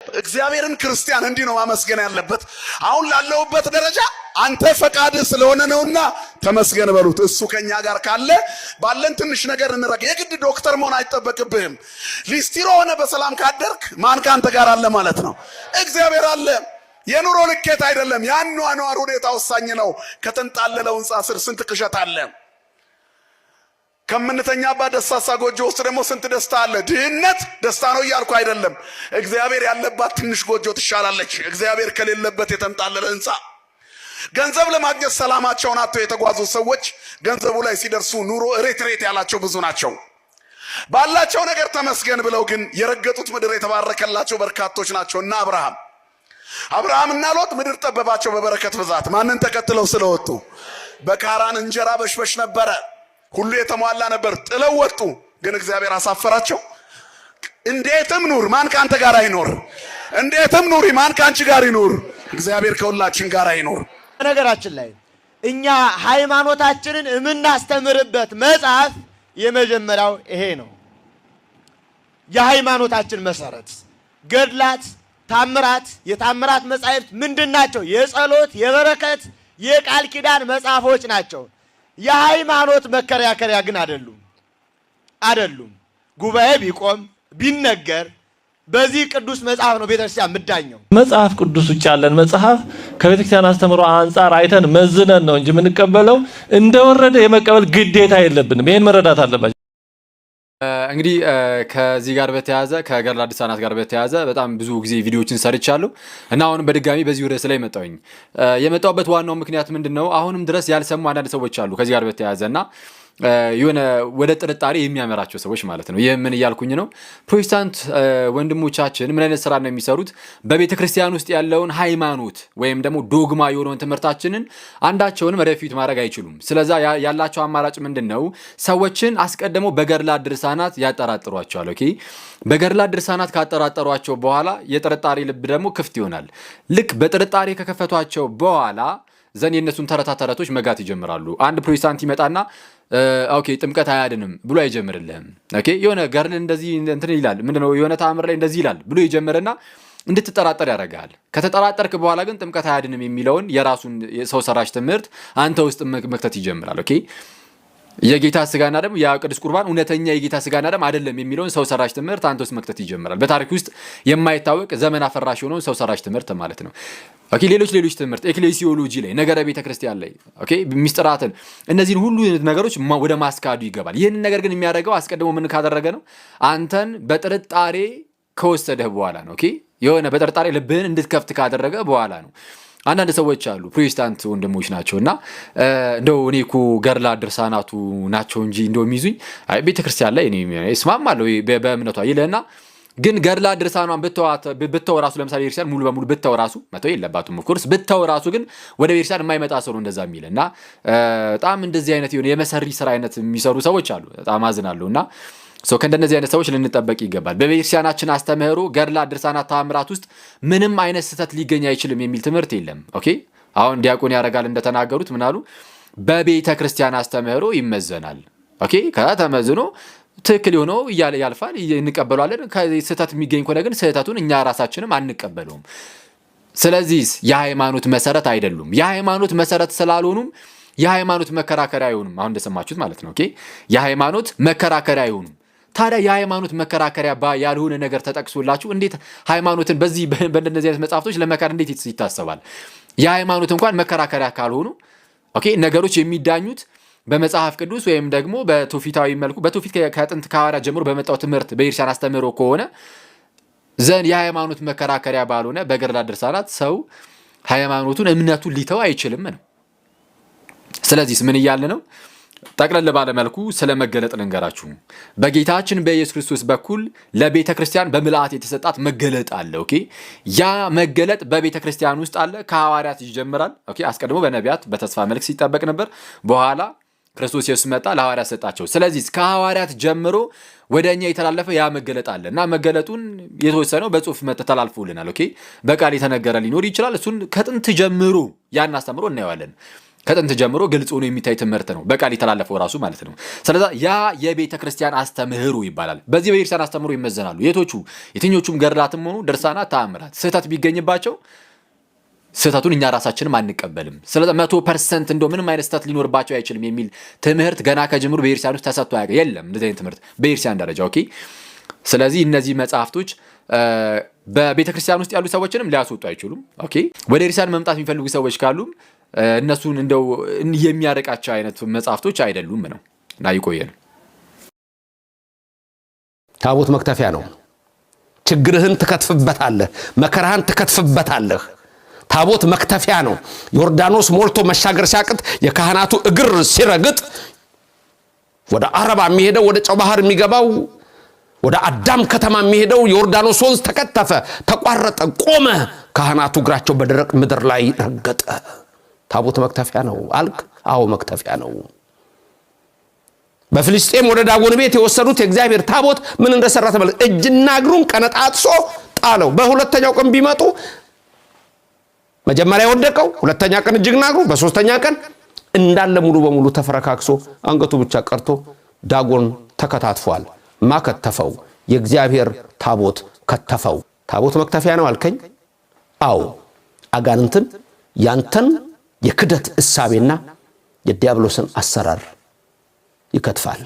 እግዚአብሔርን ክርስቲያን እንዲህ ነው ማመስገን ያለበት። አሁን ላለውበት ደረጃ አንተ ፈቃድ ስለሆነ ነውና ተመስገን በሉት። እሱ ከኛ ጋር ካለ ባለን ትንሽ ነገር እንረግ። የግድ ዶክተር መሆን አይጠበቅብህም። ሊስቲሮ ሆነ በሰላም ካደርክ ማን ካንተ ጋር አለ ማለት ነው? እግዚአብሔር አለ። የኑሮ ልኬት አይደለም፣ የአኗኗር ሁኔታ ወሳኝ ነው። ከተንጣለለው ሕንፃ ስር ስንት ቅዠት አለ። ከምንተኛባት ደሳሳ ጎጆ ውስጥ ደግሞ ስንት ደስታ አለ። ድህነት ደስታ ነው እያልኩ አይደለም። እግዚአብሔር ያለባት ትንሽ ጎጆ ትሻላለች እግዚአብሔር ከሌለበት የተንጣለለ ሕንፃ። ገንዘብ ለማግኘት ሰላማቸውን አጥተው የተጓዙ ሰዎች ገንዘቡ ላይ ሲደርሱ ኑሮ ሬት ያላቸው ብዙ ናቸው። ባላቸው ነገር ተመስገን ብለው ግን የረገጡት ምድር የተባረከላቸው በርካቶች ናቸው። እና አብርሃምና ሎጥ ምድር ጠበባቸው በበረከት ብዛት። ማንን ተከትለው ስለወጡ? በካራን እንጀራ በሽበሽ ነበረ፣ ሁሉ የተሟላ ነበር። ጥለው ወጡ፣ ግን እግዚአብሔር አሳፈራቸው። እንዴትም ኑር ማን ካንተ ጋር አይኖር? እንዴትም ኑሪ ማን ካንቺ ጋር ይኖር? እግዚአብሔር ከሁላችን ጋር አይኖር። ነገራችን ላይ እኛ ሃይማኖታችንን የምናስተምርበት መጽሐፍ የመጀመሪያው ይሄ ነው። የሃይማኖታችን መሰረት ገድላት፣ ታምራት፣ የታምራት መጻሕፍት ምንድናቸው? የጸሎት፣ የበረከት፣ የቃል ኪዳን መጽሐፎች ናቸው። የሃይማኖት መከራከሪያ ግን አይደሉም። ጉባኤ ቢቆም ቢነገር በዚህ ቅዱስ መጽሐፍ ነው ቤተክርስቲያን ምዳኘው። መጽሐፍ ቅዱስ ውጭ ያለን መጽሐፍ ከቤተክርስቲያን አስተምሮ አንፃር አይተን መዝነን ነው እንጂ የምንቀበለው እንደወረደ የመቀበል ግዴታ የለብንም። ይሄን መረዳት አለባችሁ። እንግዲህ ከዚህ ጋር በተያያዘ ከገድለ ድርሳናት ጋር በተያያዘ በጣም ብዙ ጊዜ ቪዲዮዎችን ሰርቻለሁ እና አሁን በድጋሚ በዚህ ርዕስ ላይ የመጣሁበት ዋናው ምክንያት ምንድነው? አሁንም ድረስ ያልሰሙ አንዳንድ ሰዎች አሉ ከዚህ ጋር በተያያዘና የሆነ ወደ ጥርጣሬ የሚያመራቸው ሰዎች ማለት ነው። ይሄ ምን እያልኩኝ ነው? ፕሮቴስታንት ወንድሞቻችን ምን አይነት ስራ ነው የሚሰሩት? በቤተ ክርስቲያን ውስጥ ያለውን ሃይማኖት ወይም ደግሞ ዶግማ የሆነውን ትምህርታችንን አንዳቸውንም ወደፊት ማድረግ አይችሉም። ስለዛ ያላቸው አማራጭ ምንድነው? ሰዎችን አስቀድመው በገድላት ድርሳናት ያጠራጥሯቸዋል። ኦኬ፣ በገድላት ድርሳናት ካጠራጠሯቸው በኋላ የጥርጣሬ ልብ ደግሞ ክፍት ይሆናል። ልክ በጥርጣሬ ከከፈቷቸው በኋላ ዘን የነሱን ተረታተረቶች መጋት ይጀምራሉ። አንድ ፕሮቴስታንት ይመጣና ኦኬ ጥምቀት አያድንም ብሎ አይጀምርልህም። ኦኬ የሆነ ገድል እንደዚህ እንትን ይላል፣ ምንድነው የሆነ ተአምር ላይ እንደዚህ ይላል ብሎ ይጀምርና እንድትጠራጠር ያደርጋል። ከተጠራጠርክ በኋላ ግን ጥምቀት አያድንም የሚለውን የራሱን ሰው ሰራሽ ትምህርት አንተ ውስጥ መክተት ይጀምራል። ኦኬ የጌታ ስጋና ደም የቅዱስ ቁርባን እውነተኛ የጌታ ስጋና ደም አይደለም የሚለውን ሰው ሰራሽ ትምህርት አንተ ውስጥ መክተት ይጀምራል። በታሪክ ውስጥ የማይታወቅ ዘመን አፈራሽ የሆነውን ሰው ሰራሽ ትምህርት ማለት ነው። ኦኬ ሌሎች ትምህርት ኤክሌሲዮሎጂ ላይ ነገረ ቤተ ክርስቲያን ላይ ኦኬ ሚስጥራትን እነዚህን ሁሉ ነገሮች ወደ ማስካዱ ይገባል። ይህን ነገር ግን የሚያደርገው አስቀድሞ ምን ካደረገ ነው? አንተን በጥርጣሬ ከወሰደህ በኋላ ነው። ኦኬ የሆነ በጥርጣሬ ልብህን እንድትከፍት ካደረገ በኋላ ነው። አንዳንድ ሰዎች አሉ ፕሮቴስታንት ወንድሞች ናቸውና እንደው እኔ እኮ ገድላት ድርሳናቱ ናቸው እንጂ እንደው የሚይዙኝ አይ ቤተክርስቲያን ላይ እኔ እስማማለሁ በእምነቷ ይለና ግን ገድላት ድርሳኗን ብተው ራሱ ለምሳሌ ቤተክርስቲያን ሙሉ በሙሉ ብተው ራሱ መተው የለባቱም። ኦፍ ኮርስ ብተው ራሱ ግን ወደ ቤተክርስቲያን የማይመጣ ሰው ነው እንደዛ የሚልና በጣም እንደዚህ አይነት የሆነ የመሰሪ ስራ አይነት የሚሰሩ ሰዎች አሉ። በጣም አዝናለሁና ከእንደነዚህ አይነት ሰዎች ልንጠበቅ ይገባል። በቤተክርስቲያናችን አስተምህሮ ገድላት ድርሳናት ታምራት ውስጥ ምንም አይነት ስህተት ሊገኝ አይችልም የሚል ትምህርት የለም። ኦኬ አሁን ዲያቆን ያረጋል እንደተናገሩት ምን አሉ? በቤተ ክርስቲያን አስተምህሮ ይመዘናል። ኦኬ ከተመዝኖ ትክክል ሆኖ ያልፋል እንቀበሏለን። ከስህተት የሚገኝ ከሆነ ግን ስህተቱን እኛ ራሳችንም አንቀበለውም። ስለዚህ የሃይማኖት መሰረት አይደሉም። የሃይማኖት መሰረት ስላልሆኑም የሃይማኖት መከራከሪያ አይሆኑም። አሁን እንደሰማችሁት ማለት ነው። ኦኬ የሃይማኖት መከራከሪያ አይሆኑም። ታዲያ የሃይማኖት መከራከሪያ ያልሆነ ነገር ተጠቅሶላችሁ እንዴት ሃይማኖትን በዚህ በእንደነዚህ አይነት መጽሐፍቶች ለመካድ እንዴት ይታሰባል? የሃይማኖት እንኳን መከራከሪያ ካልሆኑ ኦኬ ነገሮች የሚዳኙት በመጽሐፍ ቅዱስ ወይም ደግሞ በትውፊታዊ መልኩ በትውፊት ከጥንት ከሐዋርያት ጀምሮ በመጣው ትምህርት በቤተክርስቲያን አስተምህሮ ከሆነ ዘን የሃይማኖት መከራከሪያ ባልሆነ በገድላት ድርሳናት ሰው ሃይማኖቱን እምነቱን ሊተው አይችልም ነው። ስለዚህ ምን እያለ ነው? ጠቅለል ባለ መልኩ ስለመገለጥ ልንገራችሁ። በጌታችን በኢየሱስ ክርስቶስ በኩል ለቤተ ክርስቲያን በምልአት የተሰጣት መገለጥ አለ። ኦኬ ያ መገለጥ በቤተ ክርስቲያን ውስጥ አለ። ከሐዋርያት ይጀምራል። ኦኬ አስቀድሞ በነቢያት በተስፋ መልክ ሲጠበቅ ነበር። በኋላ ክርስቶስ ኢየሱስ መጣ፣ ለሐዋርያት ሰጣቸው። ስለዚህ ከሐዋርያት ጀምሮ ወደኛ የተላለፈ ያ መገለጥ አለ እና መገለጡን የተወሰነው በጽሁፍ ተላልፎልናል። ኦኬ በቃል የተነገረ ሊኖር ይችላል። እሱን ከጥንት ጀምሮ ያን አስተምሮ እናየዋለን። ከጥንት ጀምሮ ግልጽ ሆኖ የሚታይ ትምህርት ነው፣ በቃል የተላለፈው ራሱ ማለት ነው። ስለዚህ ያ የቤተ ክርስቲያን አስተምህሮ ይባላል። በዚህ በቤተክርስቲያን አስተምህሮ ይመዘናሉ የትኞቹም ገድላትም ሆኑ ድርሳናት፣ ተአምራት። ስህተት ቢገኝባቸው ስህተቱን እኛ ራሳችንም አንቀበልም። ስለዚህ 100% እንደው ምንም አይነት ስህተት ሊኖርባቸው አይችልም የሚል ትምህርት ገና ከጅምሩ በቤተክርስቲያን ውስጥ ተሰጥቶ የለም እንደዚህ አይነት ትምህርት በቤተክርስቲያን ደረጃ። ኦኬ። ስለዚህ እነዚህ መጽሐፍቶች በቤተክርስቲያን ውስጥ ያሉ ሰዎችንም ሊያስወጡ አይችሉም። ኦኬ። ወደ ቤተክርስቲያን መምጣት የሚፈልጉ ሰዎች ካሉ እነሱን እንደው የሚያርቃቸው አይነት መጽሐፍቶች አይደሉም ነው እና ይቆየን። ታቦት መክተፊያ ነው። ችግርህን ትከትፍበታለህ፣ መከራህን ትከትፍበታለህ። ታቦት መክተፊያ ነው። ዮርዳኖስ ሞልቶ መሻገር ሲያቅት የካህናቱ እግር ሲረግጥ ወደ አረባ የሚሄደው ወደ ጨው ባህር የሚገባው ወደ አዳም ከተማ የሚሄደው ዮርዳኖስ ወንዝ ተከተፈ፣ ተቋረጠ፣ ቆመ። ካህናቱ እግራቸው በደረቅ ምድር ላይ ረገጠ። ታቦት መክተፊያ ነው አልክ? አዎ መክተፊያ ነው። በፍልስጤም ወደ ዳጎን ቤት የወሰዱት የእግዚአብሔር ታቦት ምን እንደሰራ ተመልከት። እጅና እግሩን ቀነጣጥሶ ጣለው። በሁለተኛው ቀን ቢመጡ መጀመሪያ ወደቀው፣ ሁለተኛ ቀን እጅና እግሩ፣ በሶስተኛ ቀን እንዳለ ሙሉ በሙሉ ተፈረካክሶ አንገቱ ብቻ ቀርቶ ዳጎን ተከታትፏል። ማከተፈው የእግዚአብሔር ታቦት ከተፈው። ታቦት መክተፊያ ነው አልከኝ? አዎ አጋንንትን ያንተን የክደት እሳቤና የዲያብሎስን አሰራር ይከትፋል።